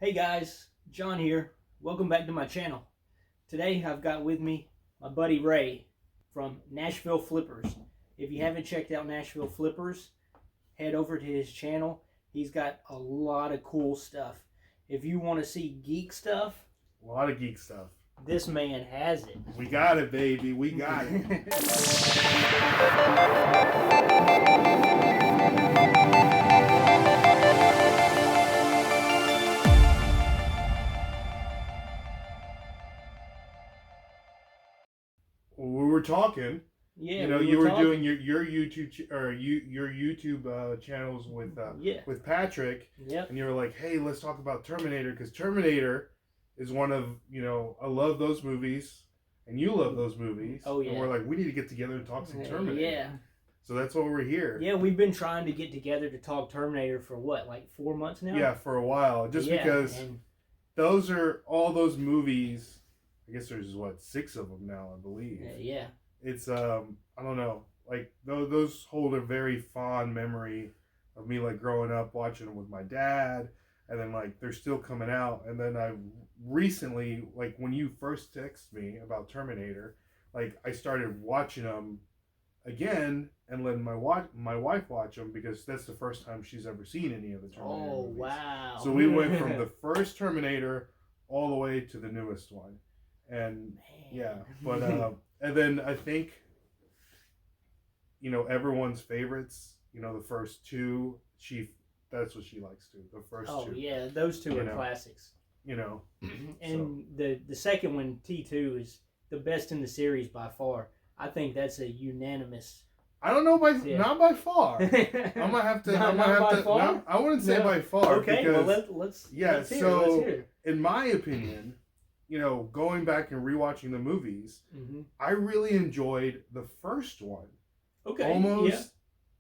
Hey guys, John here. Welcome back to my channel. Today I've got with me my buddy Ray from Nashville Flippers. If you haven't checked out Nashville Flippers, head over to his channel. He's got a lot of cool stuff. If you want to see geek stuff, A lot of geek stuff. this man has it. We got it, baby. We got it. We were talking. Yeah, you were doing your YouTube your YouTube channels with Patrick. Yep. And you were like, "Hey, let's talk about Terminator because Terminator is one of I love those movies, and you love those movies. Oh yeah. And we're like, we need to get together and talk some Terminator. Yeah. So that's why we're here. Yeah, we've been trying to get together to talk Terminator for what, like 4 months now? Yeah, for a while. Just because those are all those movies. I guess there's 6 of them now, I believe. Yeah. It's I don't know, like those hold a very fond memory of me, like growing up watching them with my dad, and then like they're still coming out. And then I recently, like when you first texted me about Terminator, like I started watching them again and letting my wife watch them because that's the first time she's ever seen any of the Terminator movies. Wow. So we went from the first Terminator all the way to the newest one. And yeah, but and then I think everyone's favorites, the first 2, that's what she likes too. The first 2. Oh yeah, those 2 are classics. And the second one, T2, is the best in the series by far. I think that's a unanimous. I don't know not by far. I might have to. No, I wouldn't say by far. Okay, because, well let's hear it. In my opinion, going back and rewatching the movies, I really enjoyed the first one. Okay.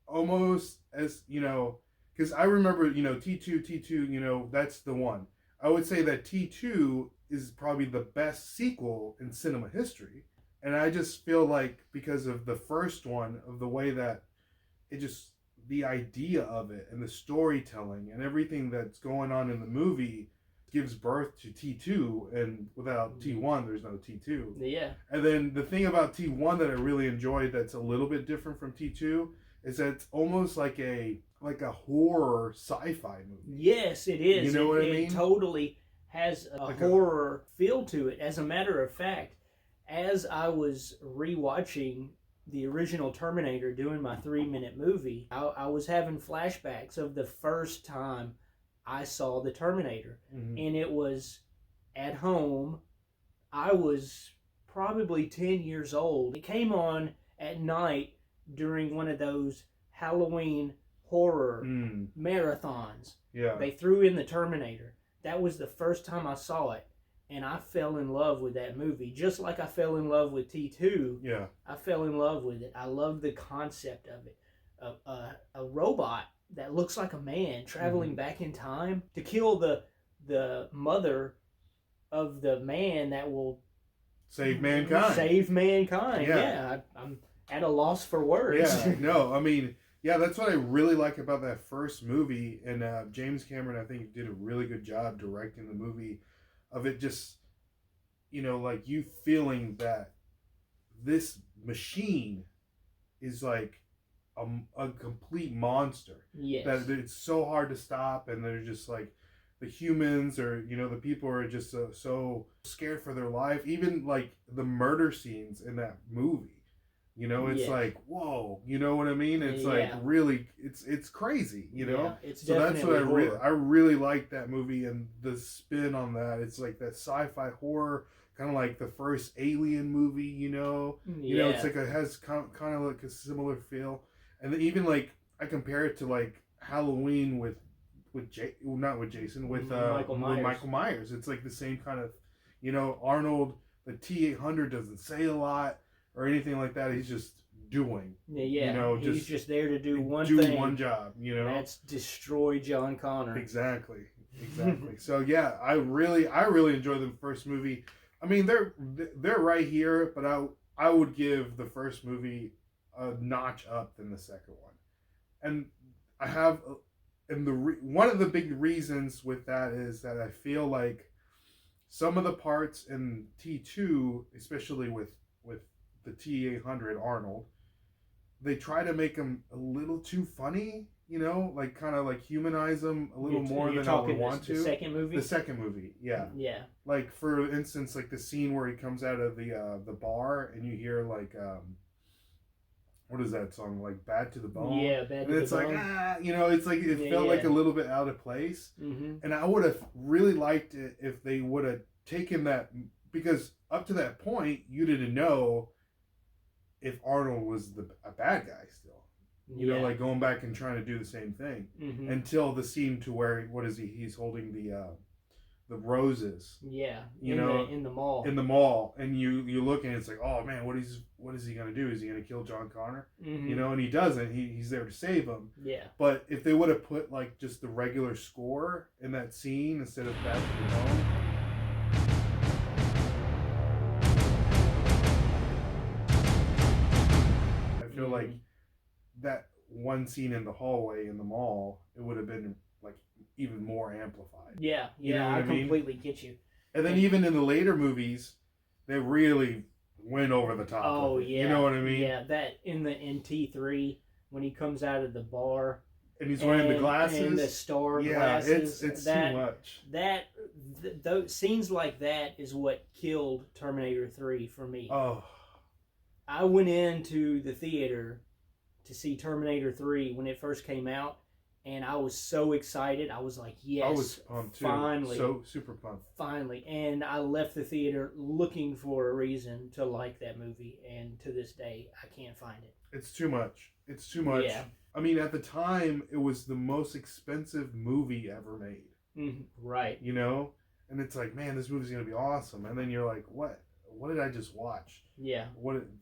Almost as because I remember T2, that's the one. I would say that T2 is probably the best sequel in cinema history. And I just feel like because of the first one, of the way that the idea of it and the storytelling and everything that's going on in the movie gives birth to T2, and without T1, there's no T2. Yeah. And then the thing about T1 that I really enjoyed that's a little bit different from T2 is that it's almost like a horror sci-fi movie. Yes, it is. You know what I mean? It totally has a horror feel to it. As a matter of fact, as I was rewatching the original Terminator doing my 3-minute movie, I was having flashbacks of the first time I saw the Terminator. And it was at home. I was probably 10 years old. It came on at night during one of those Halloween horror marathons. Yeah. They threw in the Terminator. That was the first time I saw it. And I fell in love with that movie. Just like I fell in love with T2. Yeah. I fell in love with it. I love the concept of it. A robot that looks like a man traveling back in time to kill the mother of the man that will save mankind. Yeah. I'm at a loss for words. Yeah, no, I mean, yeah, that's what I really like about that first movie. And James Cameron, I think, did a really good job directing the movie, of it just, like you feeling that this machine is like a complete monster. Yes. That it's so hard to stop, and they're just like the humans, or the people are just so scared for their life. Even like the murder scenes in that movie, it's like, whoa, you know what I mean? It's like really, it's crazy, Yeah, it's so that's what horror. I really like that movie, and the spin on that. It's like that sci-fi horror, kind of like the first Alien movie, it's like it has kind of like a similar feel. And then even like I compare it to like Halloween with Michael Myers. It's like the same kind of, Arnold, the T-800 doesn't say a lot or anything like that. He's just doing. Yeah. He's just there to do one job. That's destroy John Connor. Exactly. So yeah, I really enjoyed the first movie. I mean, they're right here, but I would give the first movie a notch up than the second one. And I have and one of the big reasons with that is that I feel like some of the parts in T2, especially with the T800 Arnold, they try to make him a little too funny, you know, like kind of like humanize him a little more than I would want to. The second movie? The second movie, yeah. Yeah. Like, for instance, like the scene where he comes out of the bar and you hear like, what is that song? Like Bad to the Bone? Yeah, Bad to the Bone. And it's like, you know, it's like, it felt like a little bit out of place. Mm-hmm. And I would have really liked it if they would have taken that, because up to that point, you didn't know if Arnold was a bad guy still. You know, like going back and trying to do the same thing until the scene to where, what is he? He's holding the roses. Yeah. You in the mall. In the mall, and you look and it's like, oh man, what is he gonna do? Is he gonna kill John Connor? Mm-hmm. You know, and he doesn't. He's there to save him. Yeah. But if they would have put like just the regular score in that scene instead of Bad to the Bone. I feel like that one scene in the hallway in the mall, it would have been like even more amplified. Yeah, you know I completely get you. And then even in the later movies, they really went over the top. Oh yeah, you know what I mean? Yeah, that in T3 when he comes out of the bar and he's wearing the glasses and the star glasses. It's too much. Those scenes like that is what killed Terminator 3 for me. Oh. I went into the theater to see Terminator 3 when it first came out, and I was so excited. I was like, yes, I was pumped too. Finally. So super pumped. Finally. And I left the theater looking for a reason to like that movie, and to this day, I can't find it. It's too much. It's too much. Yeah. I mean, at the time, it was the most expensive movie ever made. Mm-hmm. Right. You know? And it's like, man, this movie's going to be awesome. And then you're like, what? What did I just watch? Yeah.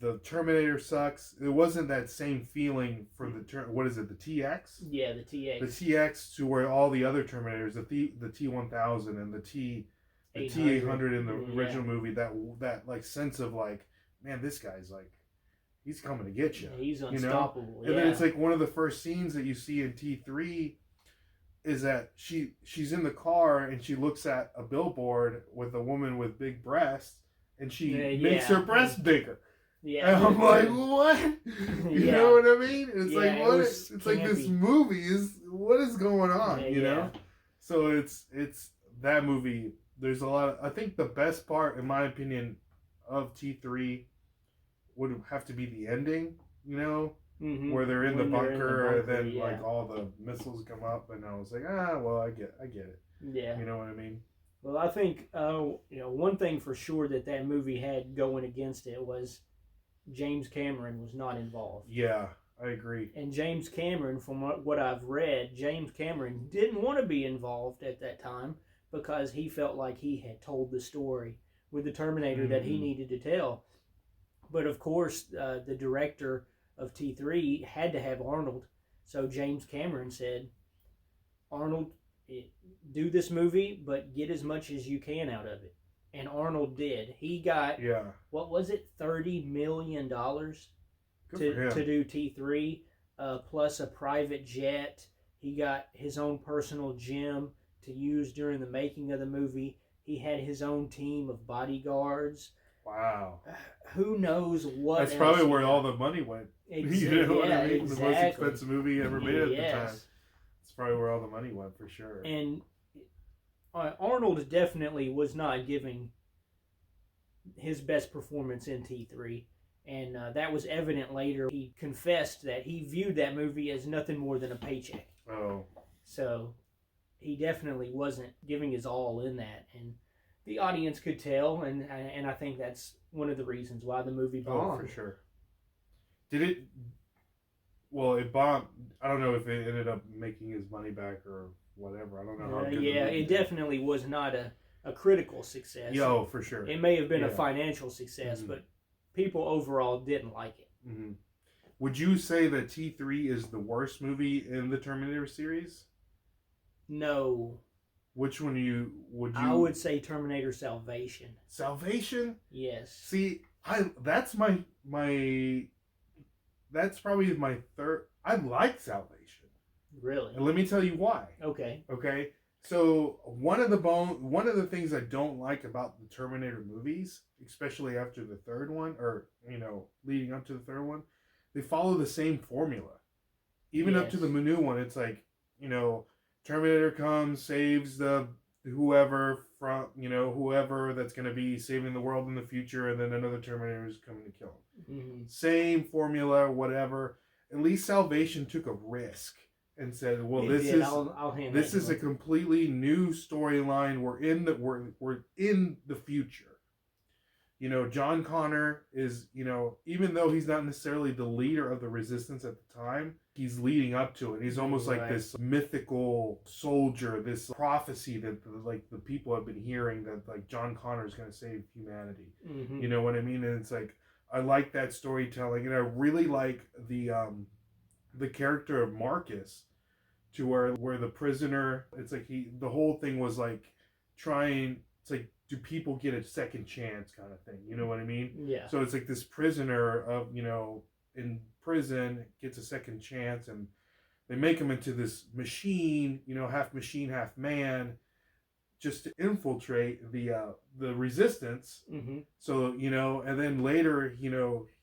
The Terminator sucks. It wasn't that same feeling for what is it? The TX? Yeah, the TX. The TX to where all the other Terminators, the T1000 and the T800 in the original movie, that like sense of like, man, this guy's like, he's coming to get you. Yeah, he's unstoppable. You know? And then it's like one of the first scenes that you see in T3 is that she's in the car and she looks at a billboard with a woman with big breasts. And she makes her breasts bigger. Yeah. And I'm like, what? You know what I mean? And it's like, what? It's like this movie is, what is going on? You know? So it's that movie. There's a lot I think the best part, in my opinion, of T3 would have to be the ending, you know? Mm-hmm. Where they're in the bunker, and then like all the missiles come up, and I was like, well, I get it. Yeah. You know what I mean? Well, I think, one thing for sure that movie had going against it was James Cameron was not involved. Yeah, I agree. And James Cameron, from what I've read, James Cameron didn't want to be involved at that time because he felt like he had told the story with the Terminator that he needed to tell. But of course, the director of T3 had to have Arnold. So James Cameron said, Arnold, do this movie, but get as much as you can out of it. And Arnold did. He got, what was it, $30 million to do T3, plus a private jet. He got his own personal gym to use during the making of the movie. He had his own team of bodyguards. Wow. Who knows what That's probably where all the money went. Exactly. You know what I mean? Exactly. The most expensive movie ever made at the time. That's probably where all the money went, for sure. And Arnold definitely was not giving his best performance in T3. And that was evident later. He confessed that he viewed that movie as nothing more than a paycheck. Oh. So he definitely wasn't giving his all in that. And the audience could tell, and I think that's one of the reasons why the movie bombed. Oh, for sure. Did it... Well, it bombed. I don't know if it ended up making his money back or whatever. I don't know how good it definitely was not a critical success. Yo, for sure. It may have been a financial success, but people overall didn't like it. Mm-hmm. Would you say that T3 is the worst movie in the Terminator series? No. Which one would you? I would say Terminator Salvation. Salvation? Yes. See, that's my that's probably my third. I like Salvation. Really? And let me tell you why. Okay. Okay. So one of the things I don't like about the Terminator movies, especially after the third one, or leading up to the third one, they follow the same formula. Even up to the new one, it's like, Terminator comes, saves the whoever from whoever that's going to be saving the world in the future, and then another Terminator is coming to kill him. Mm-hmm. Same formula, whatever. At least Salvation took a risk and said, "Well, this is a completely new storyline. We're in the future." John Connor is, even though he's not necessarily the leader of the resistance at the time, he's leading up to it. He's almost like this mythical soldier, this prophecy that like the people have been hearing that like John Connor is going to save humanity. Mm-hmm. You know what I mean? And it's like, I like that storytelling, and I really like the character of Marcus, to where the prisoner, it's like the whole thing was like trying, it's like, do people get a second chance kind of thing? You know what I mean? Yeah. So it's like this prisoner of, in prison gets a second chance, and they make him into this machine, half machine, half man, just to infiltrate the resistance. Mm-hmm. So, and then later,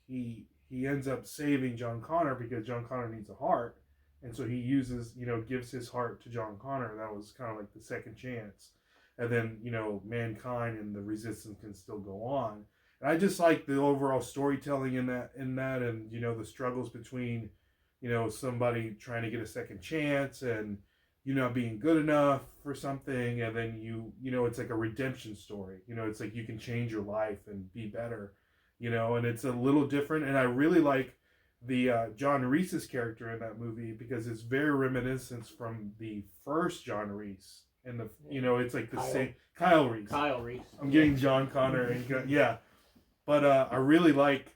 he ends up saving John Connor because John Connor needs a heart. And so he uses, gives his heart to John Connor. That was kind of like the second chance. And then, mankind and the resistance can still go on. And I just like the overall storytelling in that, and, the struggles between, somebody trying to get a second chance and you not being good enough for something. And then it's like a redemption story. It's like you can change your life and be better, and it's a little different. And I really like the John Reese's character in that movie because it's very reminiscent from the first John Reese. And it's like the same Kyle Reese. I'm getting John Connor and but I really like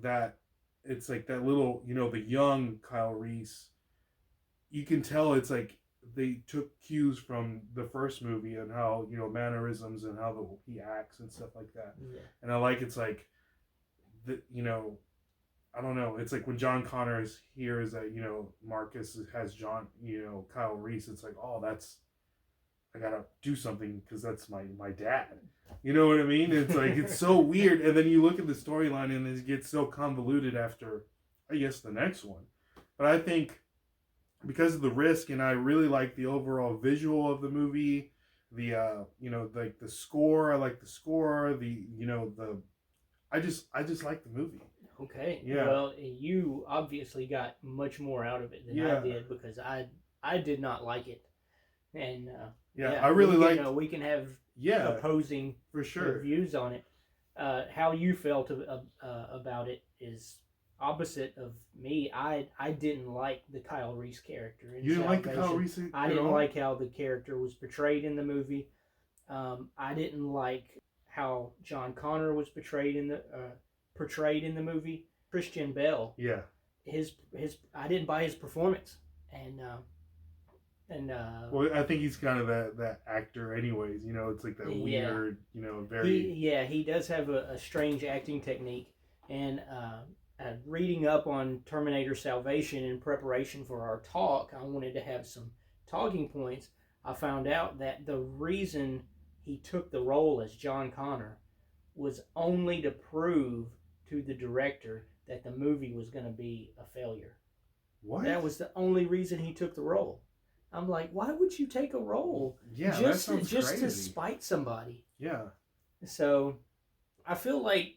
that. It's like that little, the young Kyle Reese. You can tell it's like they took cues from the first movie and how mannerisms and how he acts and stuff like that. Yeah. And I like, it's like the I don't know. It's like when John Connor is here, is that Marcus has John Kyle Reese. It's like, oh, I gotta do something because that's my dad. You know what I mean? It's like, it's so weird. And then you look at the storyline and it gets so convoluted after, I guess, the next one. But I think because of the risk, and I really like the overall visual of the movie, the like the score. I like the score. I just like the movie. Okay. Yeah. Well, you obviously got much more out of it than I did because I did not like it, and I really like. We can have opposing for sure views on it. How you felt about it is opposite of me. I didn't like the Kyle Reese character. You didn't like the Kyle Reese? I didn't like how the character was portrayed in the movie. I didn't like how John Connor was portrayed in the movie. Christian Bale. Yeah. His I didn't buy his performance, and well, I think he's kind of that actor anyways, it's like that weird, very he does have a strange acting technique. And reading up on Terminator Salvation in preparation for our talk, I wanted to have some talking points. I found out that the reason he took the role as John Connor was only to prove to the director that the movie was going to be a failure. What? That was the only reason he took the role. I'm like, why would you take a role? Yeah, just that sounds crazy. To spite somebody. Yeah. So, I feel like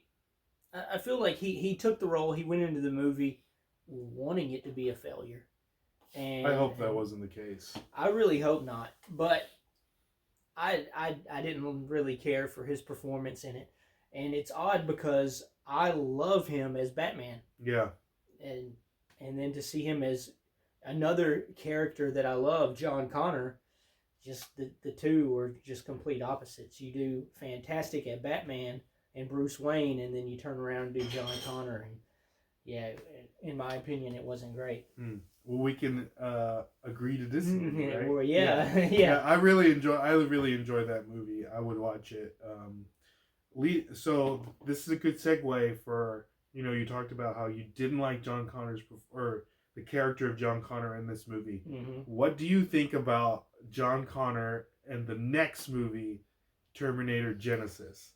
he took the role. He went into the movie wanting it to be a failure. And I hope that wasn't the case. I really hope not. But I didn't really care for his performance in it. And it's odd because I love him as Batman. Yeah. And then to see him as another character that I love, John Connor, just the two were just complete opposites. You do fantastic at Batman and Bruce Wayne, and then you turn around and do John Connor, and yeah, in my opinion, it wasn't great. Well, we can agree to disagree, right? Well, yeah. I really enjoy that movie. I would watch it. So this is a good segue for, you talked about how you didn't like John Connor's, or the character of John Connor in this movie. Mm-hmm. What do you think about John Connor and the next movie, Terminator Genisys?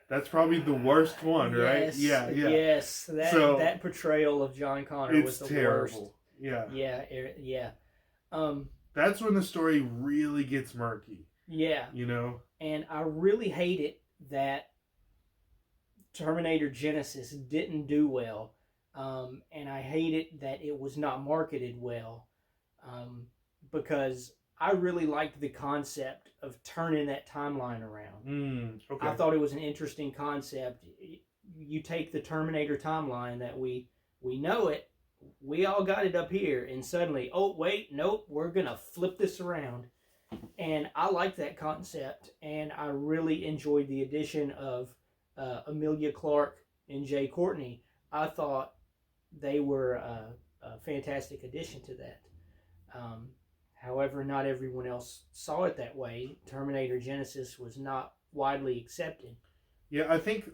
That's probably the worst one, right? Yeah. Yes. That portrayal of John Connor was the terrible. Worst. Yeah. That's when the story really gets murky. Yeah. You know? And I really hate it that Terminator Genisys didn't do well. And I hate it that it was not marketed well. Because I really liked the concept of turning that timeline around. Okay. I thought it was an interesting concept. You take the Terminator timeline that we know it, we all got it up here, and suddenly, oh wait, nope, we're gonna flip this around. And I liked that concept, and I really enjoyed the addition of Emilia Clarke and Jay Courtney. I thought they were a fantastic addition to that. However, not everyone else saw it that way. Terminator Genisys was not widely accepted. Yeah, I think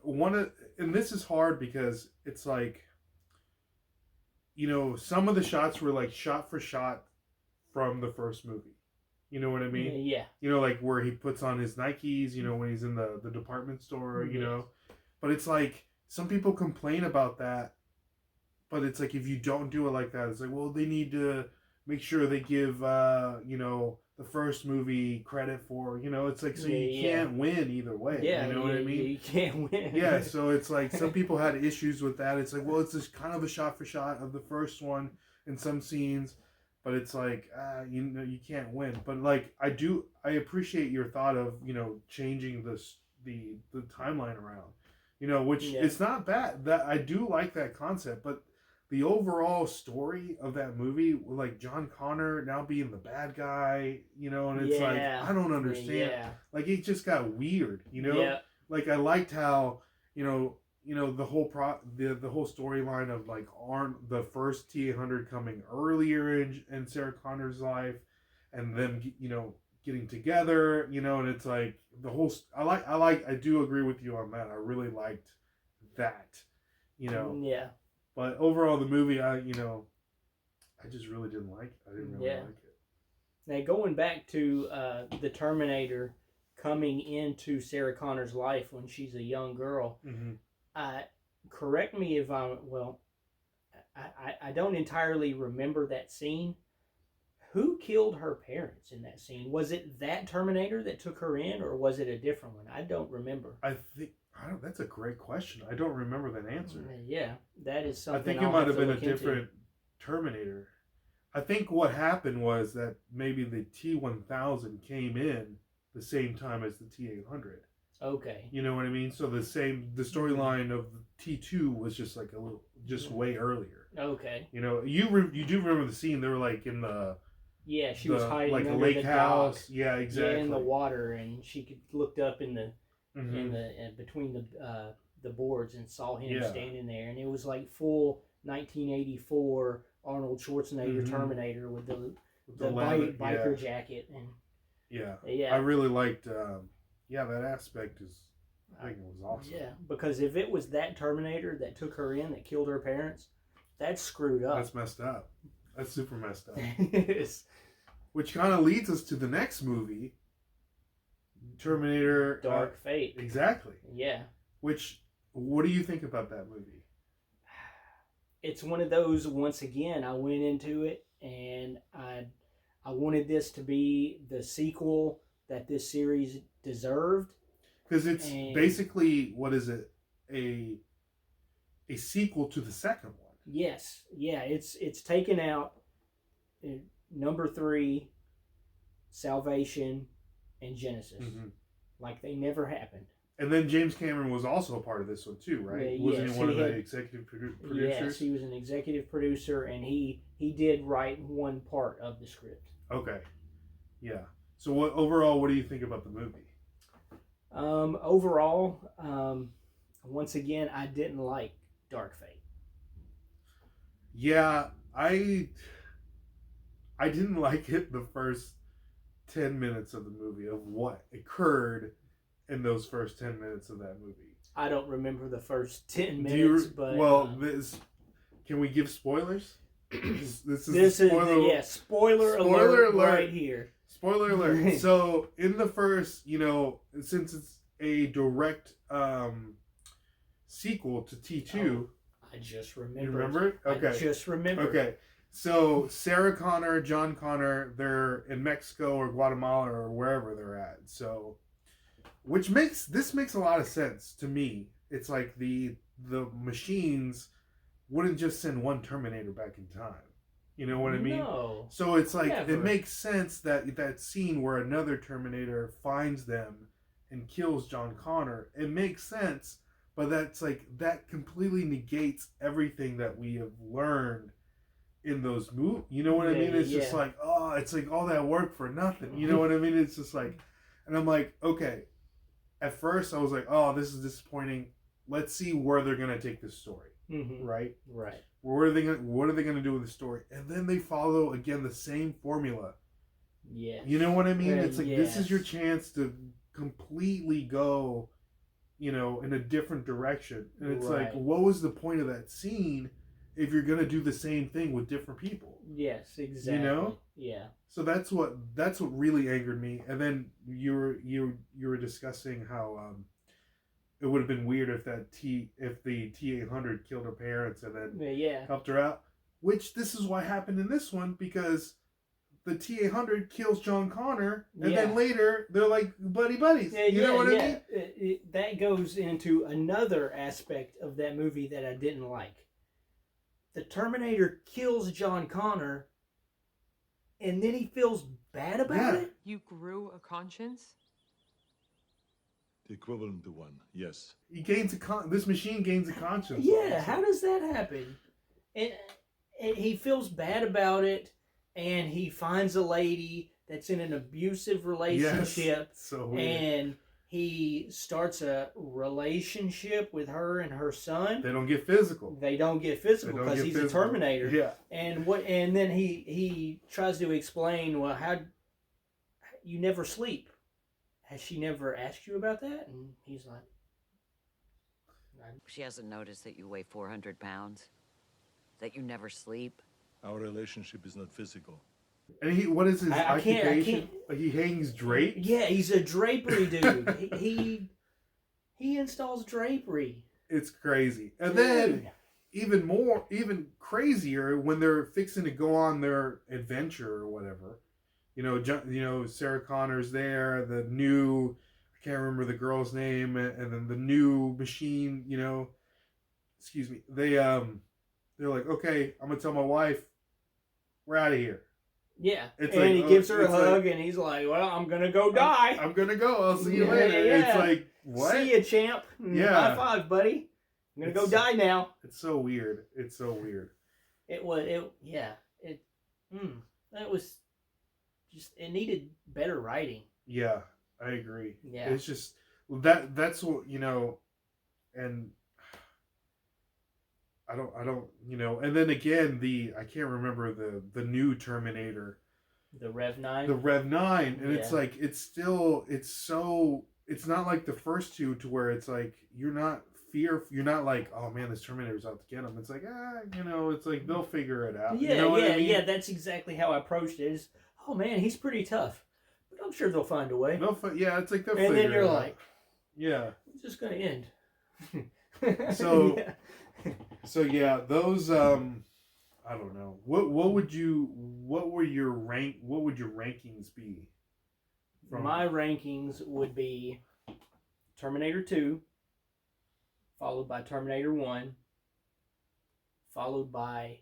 and this is hard because it's like, you know, some of the shots were like shot for shot from the first movie. You know what I mean? Yeah. You know, like where he puts on his Nikes, you know, when he's in the department store, you know. But it's like, some people complain about that. But it's like, if you don't do it like that, it's like, well, they need to make sure they give, you know, the first movie credit for, you know, it's like, so you can't win either way. Yeah, you know what I mean? You can't win. Yeah, so it's like, some people had issues with that. It's like, well, it's just kind of a shot for shot of the first one in some scenes, but it's like, you know, you can't win. But like, I appreciate your thought of, you know, changing the timeline around, you know, which it's not bad. That I do like that concept, but the overall story of that movie, like John Connor now being the bad guy, you know, and it's like, I don't understand. Yeah. Like, it just got weird, you know? Yeah. Like, I liked how, you know, the whole the whole storyline of like the first T-800 coming earlier in Sarah Connor's life, and them, you know, getting together, you know, and it's like the whole. I do agree with you on that. I really liked that, you know. Yeah. But overall, the movie, I just really didn't like it. I didn't really like it. Now, going back to the Terminator coming into Sarah Connor's life when she's a young girl, correct me if I don't entirely remember that scene. Who killed her parents in that scene? Was it that Terminator that took her in, or was it a different one? I don't remember. That's a great question. I don't remember that answer. Yeah, that is something. I think it might have been a different Terminator. I think what happened was that maybe the T-1000 came in the same time as the T-800. Okay. You know what I mean? So the storyline of the T2 was just like way earlier. Okay. You know, you do remember the scene? They were like in the. Yeah, she was hiding like under a lake the house. dock. Yeah, exactly. Yeah, in the water, and she looked up in the between the boards and saw him standing there, and it was like full 1984 Arnold Schwarzenegger Terminator with the biker jacket, and I really liked that aspect I think it was awesome. Yeah, because if it was that Terminator that took her in that killed her parents, that's screwed up. That's messed up. That's super messed up. Yes. Which kind of leads us to the next movie, Terminator Dark Fate. Exactly. Yeah. What do you think about that movie? It's one of those, once again, I went into it and I wanted this to be the sequel that this series deserved. Because it's basically, what is it? A sequel to the second one. Yes. Yeah, it's taken out number 3, Salvation, and Genisys. Like they never happened. And then James Cameron was also a part of this one too, right? Wasn't he one of the executive producers? Yes, he was an executive producer, and he did write one part of the script. Okay. Yeah. So overall, what do you think about the movie? Overall, once again, I didn't like Dark Fate. Yeah, I didn't like it the first 10 minutes of the movie, of what occurred in those first 10 minutes of that movie. I don't remember the first 10 minutes, but... Well, can we give spoilers? this is spoiler alert right here. Spoiler alert. So in the first, since it's a direct sequel to T2. I just remembered. You remember it? Okay. I just remembered. Okay. So Sarah Connor, John Connor, they're in Mexico or Guatemala or wherever they're at. So, this makes a lot of sense to me. It's like the machines wouldn't just send one Terminator back in time. You know what I mean? No. So it's like never. It makes sense that scene where another Terminator finds them and kills John Connor. It makes sense, but that completely negates everything that we have learned in those movies. You know what I mean? It's just like, it's like all that work for nothing. You know what I mean? It's just like, and I'm like, okay. At first, I was like, oh, this is disappointing. Let's see where they're gonna take this story. Mm-hmm. Right. What are they gonna do with the story? And then they follow again the same formula. Yeah. You know what I mean? It's like this is your chance to completely go, in a different direction. And it's like, what was the point of that scene if you're gonna do the same thing with different people? Yes, exactly. Yeah. So that's what really angered me. And then you were discussing how it would have been weird if the T-800 killed her parents and then helped her out. Which this is what happened in this one, because the T-800 kills John Connor, and then later they're like buddies. You know what I mean? That goes into another aspect of that movie that I didn't like. The Terminator kills John Connor, and then he feels bad about it. You grew a conscience? The equivalent to one, yes. He gains this machine gains a conscience. Yeah, how does that happen? And he feels bad about it, and he finds a lady that's in an abusive relationship. Yes, so weird. And he starts a relationship with her and her son. They don't get physical because he's a Terminator. Yeah. And then he tries to explain, well, how you never sleep. Has she never asked you about that? And he's like, she hasn't noticed that you weigh 400 pounds, that you never sleep. Our relationship is not physical. And what is his occupation? He hangs drapes? Yeah, he's a drapery dude. he installs drapery. It's crazy. And then even crazier when they're fixing to go on their adventure or whatever. Sarah Connor's there, the new, I can't remember the girl's name, and then the new machine, excuse me. They're like, okay, I'm gonna tell my wife, we're out of here. Yeah, he gives her a hug, and he's like, well, I'm gonna go die. I'm gonna go. I'll see you later. Yeah. It's like, what? See you, champ. High five, buddy. I'm gonna go die now. It's so weird. That was just, it needed better writing. Yeah, I agree. Yeah. It's just, that's what, and I don't, and then again, I can't remember the new Terminator. The Rev 9? The Rev 9, and it's like, it's not like the first two to where it's like, you're not like, oh man, this Terminator's out to get him. It's like, it's like, they'll figure it out. Yeah, you know what I mean? Yeah, that's exactly how I approached it. Is, oh man, he's pretty tough, but I'm sure they'll find a way. It's like they'll figure it out. And then you're like, yeah, it's just gonna end. So, those I don't know. What would your rankings be? My rankings would be Terminator 2, followed by Terminator 1, followed by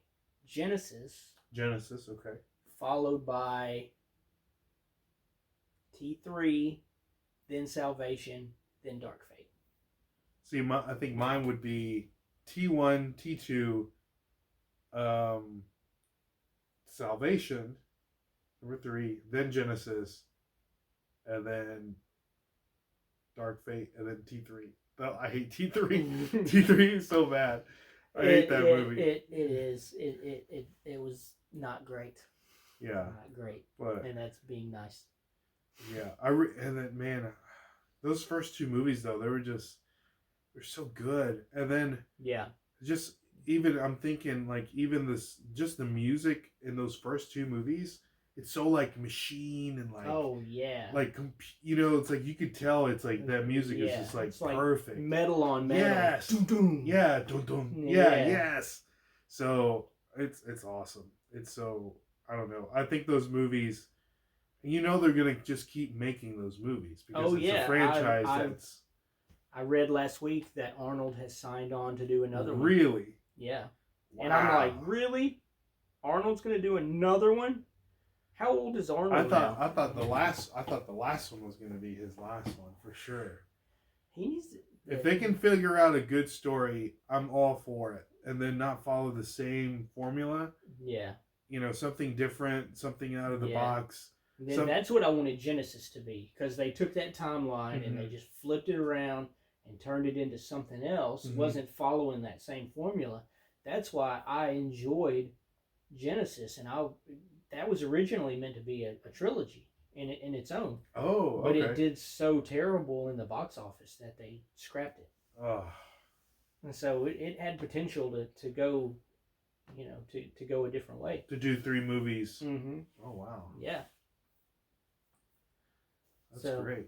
Genisys, okay. Followed by T3, then Salvation, then Dark Fate. See, I think mine would be T1, T2, Salvation, number 3, then Genisys, and then Dark Fate, and then T3. Oh, I hate T3. T3 is so bad. I hate that movie. It is. It was not great. Yeah. Not great. But, and that's being nice. Yeah. And then, man, those first two movies, though, they're so good. And then, even I'm thinking like even this just the music in those first two movies, it's so like machine and like Oh yeah. like you know, it's like you could tell it's like that music is just like it's like perfect. metal on metal. Yes. Dun, dun. Yeah, dun, dun. Yeah, yes. So it's awesome. It's so I don't know. I think those movies, you know, they're gonna just keep making those movies because it's a franchise that's. I read last week that Arnold has signed on to do another one. Really? Yeah. Wow. And I'm like, really? Arnold's gonna do another one? How old is Arnold now? I thought the last one was gonna be his last one for sure. He needs to, if they can figure out a good story, I'm all for it. And then not follow the same formula. Yeah. You know, something different, something out of the box. Then that's what I wanted Genisys to be, because they took that timeline and they just flipped it around and turned it into something else. It wasn't following that same formula. That's why I enjoyed Genisys, and that was originally meant to be a trilogy in its own. Oh, okay. But it did so terrible in the box office that they scrapped it. Oh. And so it had potential to go, you know, to go a different way. To do 3 movies. Mm-hmm. Oh, wow. Yeah. That's great.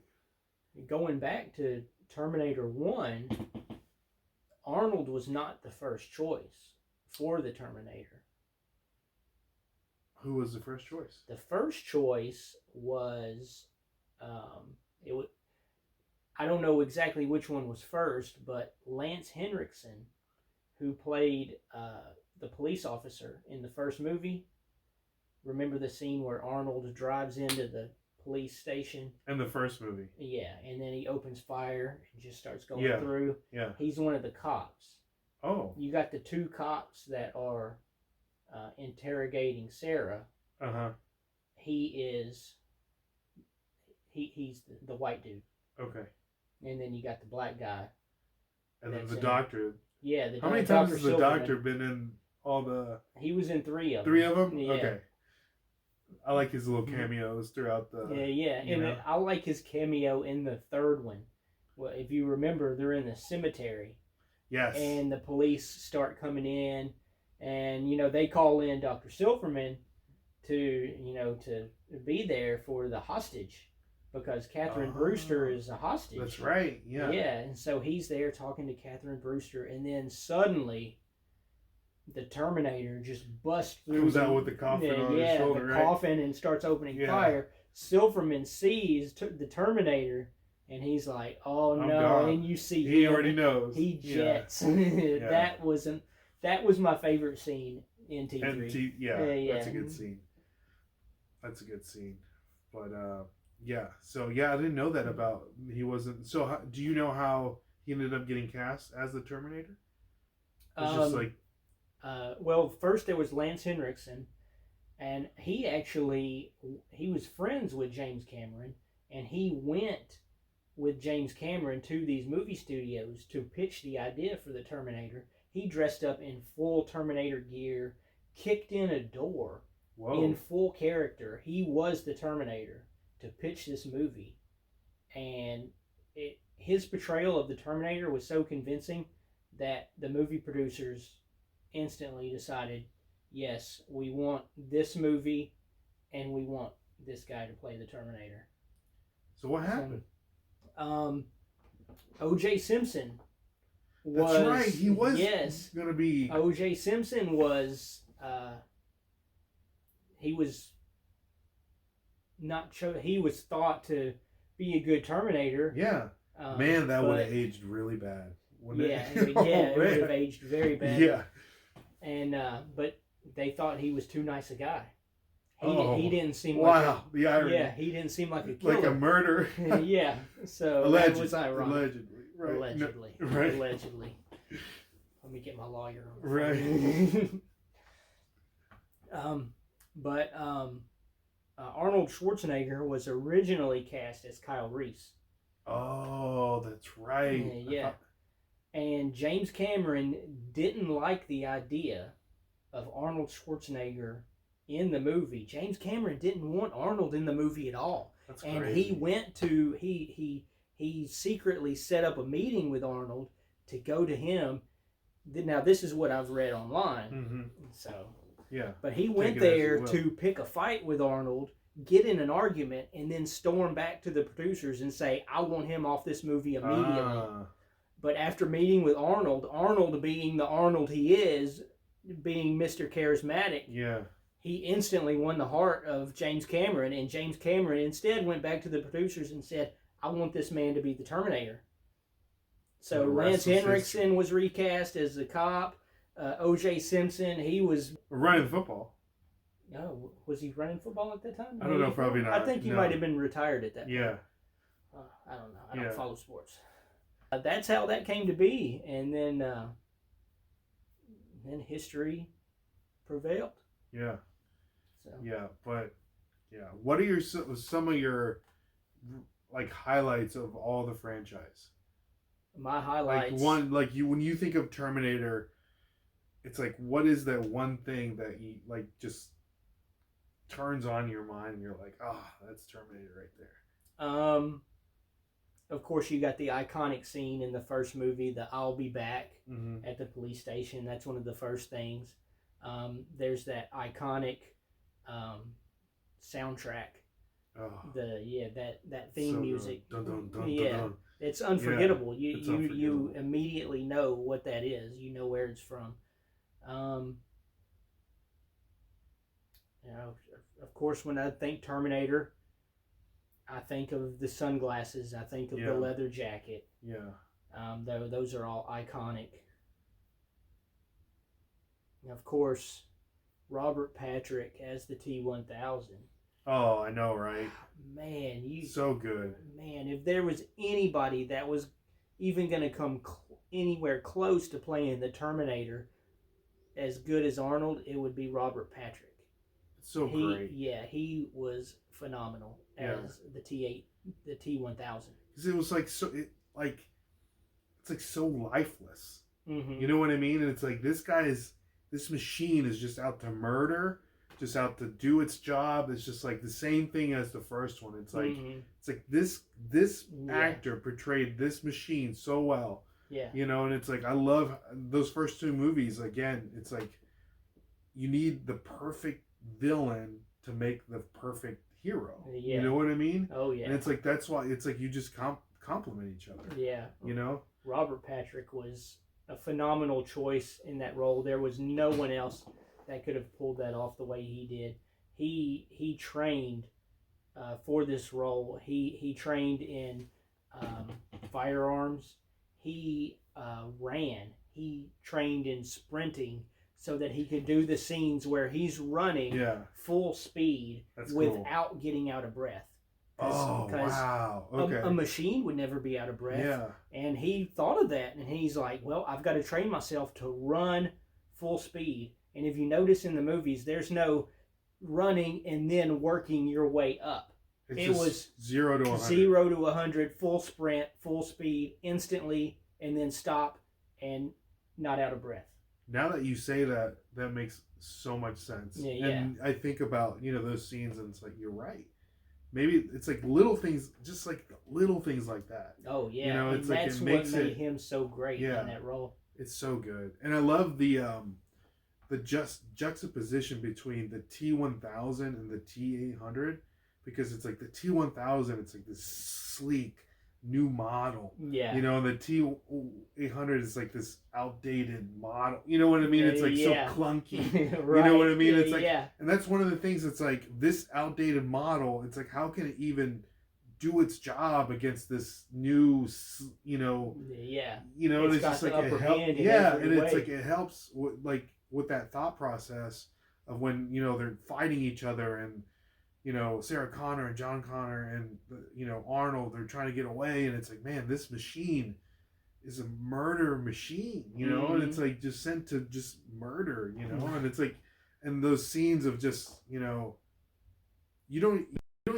Going back to Terminator 1, Arnold was not the first choice for the Terminator. Who was the first choice? The first choice was, I don't know exactly which one was first, but Lance Henriksen, who played the police officer in the first movie. Remember the scene where Arnold drives into the police station? In the first movie. Yeah, and then he opens fire and just starts going through. Yeah. He's one of the cops. Oh. You got the 2 cops that are interrogating Sarah. Uh-huh. He's the white dude. Okay. And then you got the black guy. And then the doctor. Yeah. How many times has the doctor been in all the... He was in 3 of them. 3 of them? Yeah. Okay. I like his little cameos throughout the... Yeah. And I like his cameo in the 3rd one. Well, if you remember, they're in the cemetery. Yes. And the police start coming in. And, you know, they call in Dr. Silverman to be there for the hostage. Because Catherine Brewster is a hostage. That's right, yeah. Yeah, and so he's there talking to Catherine Brewster, and then suddenly the Terminator just busts through. Comes out with the coffin on his shoulder, the right? coffin, and starts opening fire. Silverman sees the Terminator, and he's like, "Oh no!" Gone. And you see he him, already knows. He jets. Yeah. That was my favorite scene in T3. That's a good scene. That's a good scene, but. Yeah, so I didn't know that about he wasn't. So do you know how he ended up getting cast as the Terminator? It's just like, well, first there was Lance Henriksen, and he was friends with James Cameron, and he went with James Cameron to these movie studios to pitch the idea for the Terminator. He dressed up in full Terminator gear, kicked in a door in full character. He was the Terminator to pitch this movie, and his portrayal of the Terminator was so convincing that the movie producers instantly decided, yes, we want this movie and we want this guy to play the Terminator. So what happened? O.J. Simpson was... That's right, he was going to be... O.J. Simpson was... he was thought to be a good Terminator. Yeah. Man, that would have aged really bad. It would have aged very bad. Yeah. And but they thought he was too nice a guy. He didn't seem the irony. Yeah, he didn't seem like a killer. Like a murder. Yeah. So that was ironic. Allegedly. Right. Allegedly. No, right. Allegedly. Let me get my lawyer on. Right. Arnold Schwarzenegger was originally cast as Kyle Reese. Oh, that's right. Yeah. And James Cameron didn't like the idea of Arnold Schwarzenegger in the movie. James Cameron didn't want Arnold in the movie at all. That's and crazy. he secretly set up a meeting with Arnold to go to him now this is what I've read online. Mm-hmm. So, Yeah. but he went Take it as there you will. to pick a fight with Arnold, get in an argument, and then storm back to the producers and say, "I want him off this movie immediately." But after meeting with Arnold, Arnold being the Arnold he is, being Mr. Charismatic, Yeah. he instantly won the heart of James Cameron, and James Cameron instead went back to the producers and said, "I want this man to be the Terminator." So The Lance rest is Henriksen history. was recast as the cop. O.J. Simpson, he was... Running the football. Oh, was he running football at that time? I don't know, probably not. I think he No. might have been retired at that point. Yeah. I don't know. I don't Yeah. follow sports. That's how that came to be, and then history prevailed. Yeah. So Yeah. But yeah, what are some of your like highlights of all the franchise? my highlights. When you think of Terminator, it's like, what is that one thing that you like just turns on your mind and you're like, that's Terminator right there. Of course, you got the iconic scene in the first movie, the "I'll be back" Mm-hmm. at the police station. That's one of the first things. There's that iconic soundtrack. Oh, That theme so music. good. Dun, dun, dun, Yeah. dun, dun. It's unforgettable. it's You unforgettable. immediately know what that is. You know where it's from. Of course, when I think Terminator, I think of the sunglasses. I think of Yeah. the leather jacket. Yeah. Those are all iconic. And of course, Robert Patrick as the T-1000. Oh, I know, right? Man, So good. Man, if there was anybody that was even going to come anywhere close to playing the Terminator as good as Arnold, it would be Robert Patrick. So great. Yeah, he was phenomenal as the T1000. Because it was like it's like so lifeless. Mm-hmm. You know what I mean? And it's like this machine is just out to murder, just out to do its job. It's just like the same thing as the first one. It's like it's like this actor portrayed this machine so well. Yeah. You know, and it's like I love those first two movies. Again, it's like you need the perfect villain to make the perfect hero. Yeah. You know what I mean? Oh yeah. And it's like that's why it's like you just complement each other. Yeah. You know? Robert Patrick was a phenomenal choice in that role. There was no one else that could have pulled that off the way he did. He trained for this role. He trained in firearms. He ran. He trained in sprinting so that he could do the scenes where he's running full speed without getting out of breath. Wow. Okay. A machine would never be out of breath. Yeah. And he thought of that, and he's like, well, I've got to train myself to run full speed. And if you notice in the movies, there's no running and then working your way up. It was 0 to 100. 0 to 100, full sprint, full speed, instantly, and then stop and not out of breath. Now that you say that, that makes so much sense. Yeah, and I think about, those scenes, and it's like, you're right. Maybe it's like little things, just like little things like that. Oh, yeah. And it's like that's it what makes made him so great in that role. It's so good. And I love the juxtaposition between the T-1000 and the T-800, because it's like the T-1000, it's like this sleek new model. Yeah. And the T-800 is like this outdated model. You know what I mean? It's like so clunky. Right. You know what I mean? It's like, and that's one of the things. It's like this outdated model. It's like, how can it even do its job against this new, it's just like it helps. Yeah, and it's like it helps with that thought process of when they're fighting each other, and Sarah Connor and John Connor and Arnold, they're trying to get away, and it's like, man, this machine is a murder machine, and it's like just sent to just murder, and it's like, and those scenes of just you don't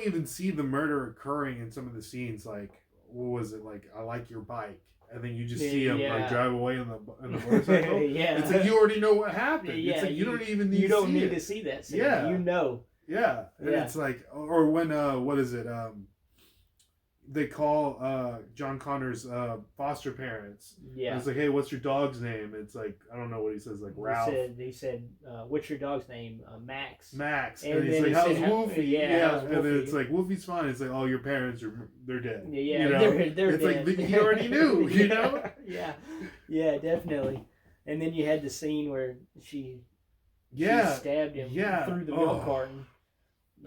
even see the murder occurring in some of the scenes. Like, what was it, like, I like your bike, and then you just see him like drive away in the motorcycle. It's like you already know what happened. It's like you don't even need to see that scene. Yeah, Yeah, and it's like, or when what is it? they call John Connor's foster parents. Yeah. And it's like, hey, what's your dog's name? It's like, I don't know what he says, like Ralph. He said, what's your dog's name? Max. Max. And And he's then like, he how's said, Wolfie? yeah, how's And then Wolfie? it's like, Wolfie's fine. It's like, oh, your parents they're dead. Yeah, you know? they're it's dead. like, you already knew, you know? Yeah, definitely. And then you had the scene where she stabbed him through the milk carton.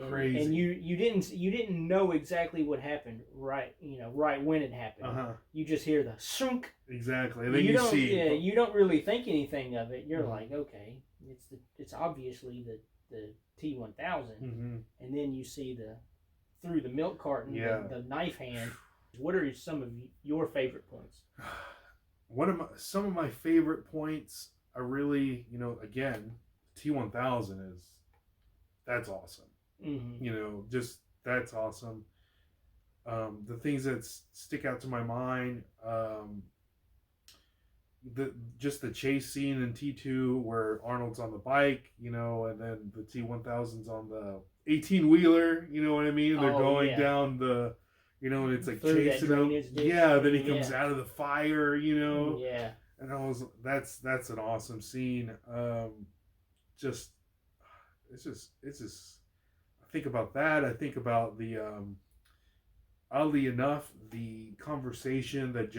Crazy. And you didn't know exactly what happened right when it happened. You just hear the shunk. Exactly. And then you see. Yeah, you don't really think anything of it. You're like, okay, it's obviously the T-1000, and then you see through the milk carton, the knife hand. What are some of your favorite points? Some of my favorite points are really, again, T-1000 that's awesome. Just that's awesome. The things that stick out to my mind, the chase scene in T2 where Arnold's on the bike, and then the T-1000's on the 18-wheeler, you know what I mean? They're going down the, and it's like through chasing him. Yeah, then he comes out of the fire, Yeah. And that's an awesome scene. It's just I think about that. I think about the oddly enough, the conversation that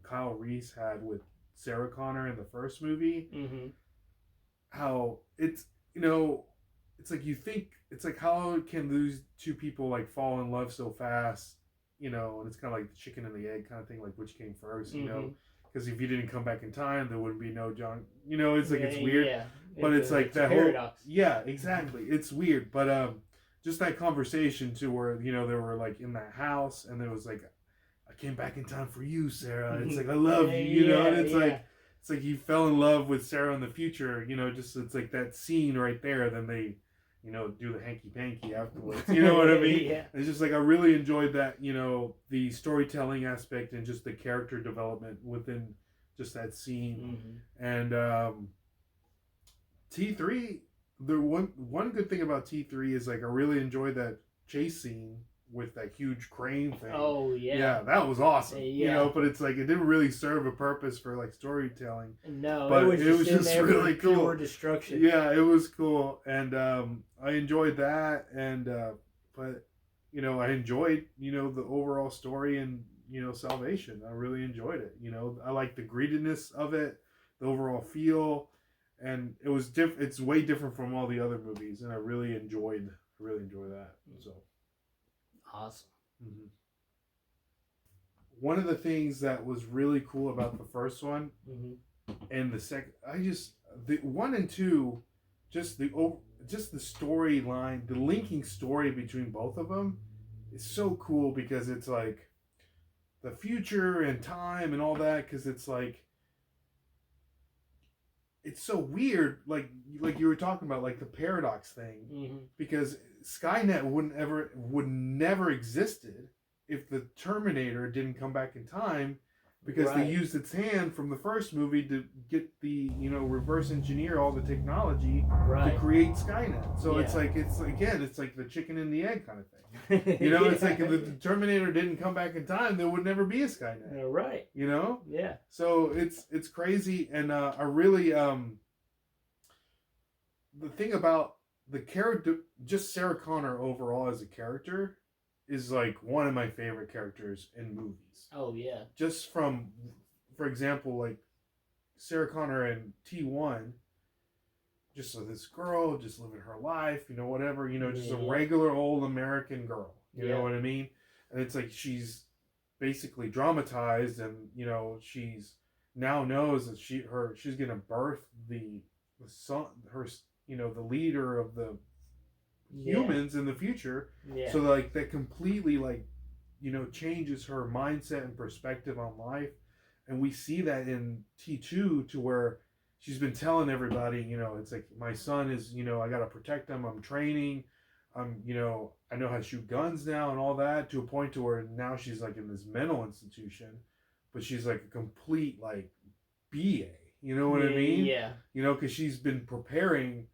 Kyle Reese had with Sarah Connor in the first movie. How it's it's like you think it's like how can those two people like fall in love so fast, and it's kind of like the chicken and the egg kind of thing, like which came first, because if you didn't come back in time, there wouldn't be no John. It's like it's weird. Yeah. But it's like that paradox. Yeah, exactly. It's weird, but just that conversation too, where they were like in that house, and there was like, I came back in time for you, Sarah. It's like I love you, and it's like he fell in love with Sarah in the future. Just it's like that scene right there. Then they, do the hanky panky afterwards. You know what I mean? Yeah. It's just like I really enjoyed that. The storytelling aspect and just the character development within just that scene, and. T3, the one good thing about T3 is like I really enjoyed that chase scene with that huge crane thing. Oh yeah. Yeah, that was awesome. Yeah. But it's like it didn't really serve a purpose for like storytelling. No, but it was just really cool. Pure destruction. Yeah, it was cool, and I enjoyed that, and but I enjoyed the overall story and Salvation. I really enjoyed it. I like the greediness of it, the overall feel. And it was it's way different from all the other movies, and I really enjoyed that. So awesome. One of the things that was really cool about the first one and the second, the 1 and 2, just the storyline, the linking story between both of them is so cool, because it's like the future and time and all that, because it's like. It's so weird, like you were talking about, like the paradox thing, because Skynet would never existed if the Terminator didn't come back in time, because they used its hand from the first movie to get the reverse engineer all the technology to create Skynet. So it's like it's like the chicken and the egg kind of thing. It's like if the Terminator didn't come back in time, there would never be a Skynet. Right. Yeah. So it's crazy, and I really the thing about the character, just Sarah Connor overall as a character, is like one of my favorite characters in movies. Oh yeah. Just from, for example, like Sarah Connor in T1, just this girl, just living her life, whatever, just a regular old American girl, you know what I mean? And it's like she's basically dramatized, and she's now knows that she's gonna birth the son, the leader of the humans in the future. So like that completely changes her mindset and perspective on life, and we see that in T2 to where she's been telling everybody, it's like my son is, I gotta protect him. I'm training. I know how to shoot guns now and all that, to a point to where now she's like in this mental institution, but she's like a complete like BA. You know what I mean? Yeah. Because she's been preparing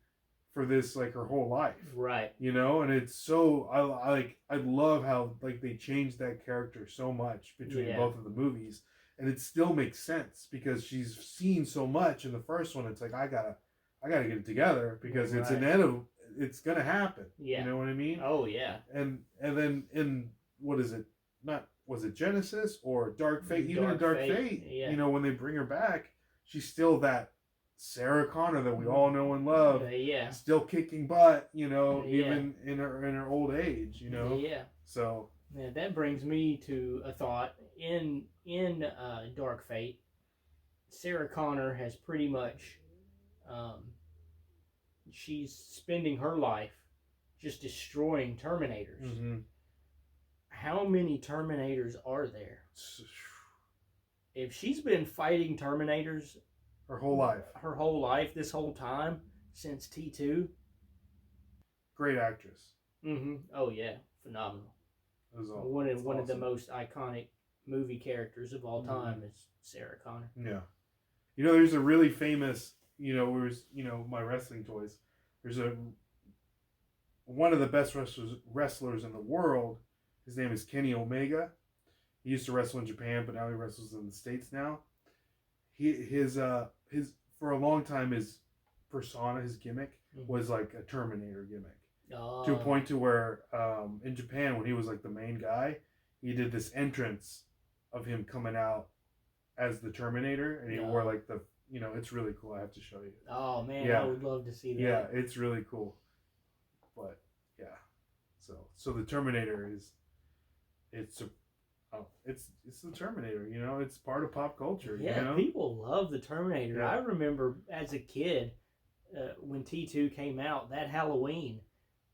for this like her whole life. Right. You know, and it's so I love how like they changed that character so much between both of the movies, and it still makes sense because she's seen so much in the first one. It's like I gotta get it together because it's inevitable. It's gonna happen. Yeah. You know what I mean? Oh yeah. And then in what is it? Was it Genesis or Dark Fate? Even in Dark Fate, yeah. you know, when they bring her back, she's still that Sarah Connor that we all know and love. Yeah. Still kicking butt, you know, even in her old age, you know. Yeah. So yeah, that brings me to a thought. In Dark Fate, Sarah Connor has pretty much she's spending her life just destroying Terminators. Mm-hmm. How many Terminators are there? If she's been fighting Terminators her whole life, this whole time since T2, great actress. mm-hmm. Oh yeah, phenomenal. One of the most iconic movie characters of all time is Sarah Connor. Yeah, you know, there's a really famous, you know, my wrestling toys. There's one of the best wrestlers in the world. His name is Kenny Omega. He used to wrestle in Japan, but now he wrestles in the States now. His for a long time, his persona, his gimmick was like a Terminator gimmick. To a point to where in Japan, when he was like the main guy, he did this entrance of him coming out as the Terminator, and he wore like the, you know, it's really cool. I have to show you. Oh man, yeah. I would love to see that. Yeah, it's really cool. But yeah, so the Terminator is, it's the Terminator. You know, it's part of pop culture. Yeah, you know? People love the Terminator. Yeah. I remember as a kid when T2 came out that Halloween,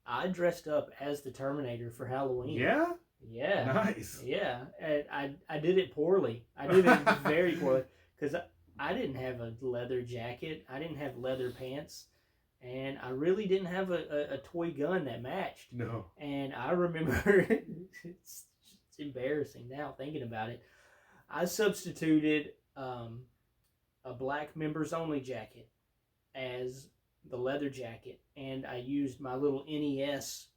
I dressed up as the Terminator for Halloween. Yeah. Yeah. Nice. Yeah, and I did it poorly. I did it very poorly because I didn't have a leather jacket. I didn't have leather pants. And I really didn't have a toy gun that matched. No. And I remember, it's embarrassing now thinking about it. I substituted a black members only jacket as the leather jacket. And I used my little NES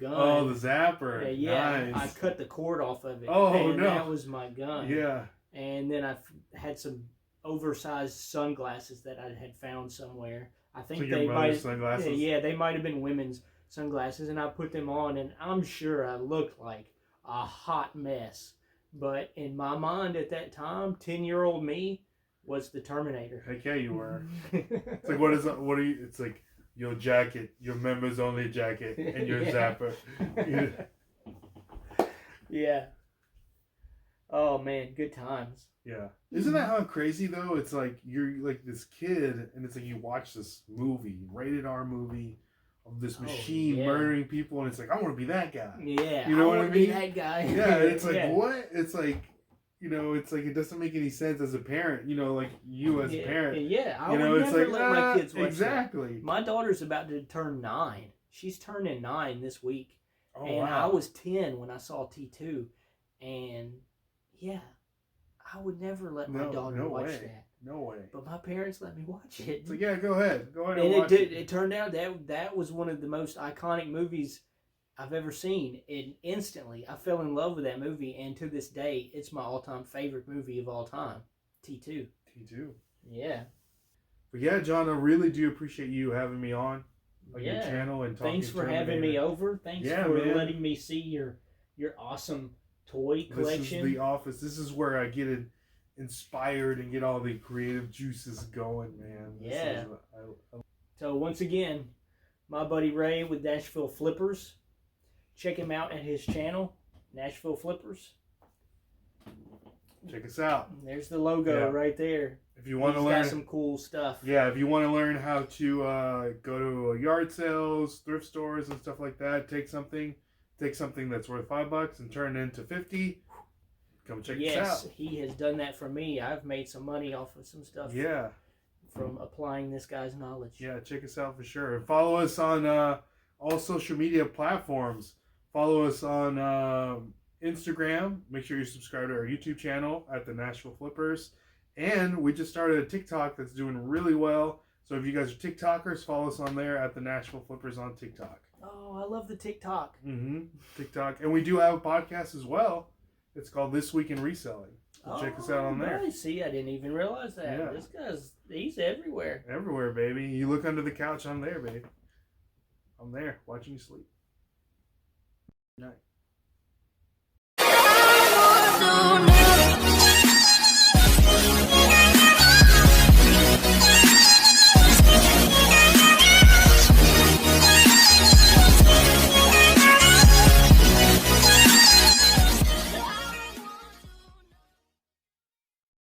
gun. Oh, the zapper. Yeah, Nice. I cut the cord off of it. Oh, and no. that was my gun. Yeah. And then I had some oversized sunglasses that I had found somewhere. I think so they might. Sunglasses? Yeah, they might have been women's sunglasses, and I put them on, and I'm sure I looked like a hot mess. But in my mind at that time, 10-year-old me was the Terminator. Heck yeah, you were. It's like, what are you? It's like your jacket, your members only jacket, and your zapper. Yeah. Oh man, good times. Yeah. Isn't that how crazy though? It's like you're like this kid, and it's like you watch this movie, rated R movie, of this machine murdering people, and it's like I want to be that guy. Yeah. You know what I mean? Be that guy. Yeah. It's like what? It's like, you know, it's like it doesn't make any sense as a parent. You know, like you as a parent. Yeah. I you know, would it's never like let my kids watch exactly. that. My daughter's about to turn 9. She's turning 9 this week. Oh, and wow. I was 10 when I saw T2, and yeah. I would never let my daughter watch that. No way. But my parents let me watch it. It's like, yeah, go ahead and watch it. It turned out that was one of the most iconic movies I've ever seen. And instantly, I fell in love with that movie. And to this day, it's my all-time favorite movie of all time. T2. Yeah. But yeah, John, I really do appreciate you having me on your Yeah. channel and talking. Thanks for having me over. Thanks for letting me see your awesome toy collection. This is the office. This is where I get inspired and get all the creative juices going, man. Yeah. So once again, my buddy Ray with Nashville Flippers. Check him out at his channel, Nashville Flippers. Check us out. There's the logo right there. If you want to learn, learn got some cool stuff. Yeah, if you want to learn how to go to yard sales, thrift stores, and stuff like that, take something that's worth $5 and turn it into $50. Come check us out. Yes, he has done that for me. I've made some money off of some stuff. Yeah. From applying this guy's knowledge. Yeah, check us out for sure. And follow us on all social media platforms. Follow us on Instagram. Make sure you subscribe to our YouTube channel at the Nashville Flippers. And we just started a TikTok that's doing really well. So if you guys are TikTokers, follow us on there at the Nashville Flippers on TikTok. Oh, I love the TikTok. TikTok. And we do have a podcast as well. It's called This Week in Reselling. So check us out on there. Nice. See, I didn't even realize that. Yeah. This guy's, he's everywhere. Everywhere, baby. You look under the couch, I'm there, baby. I'm there, watching you sleep. Good night.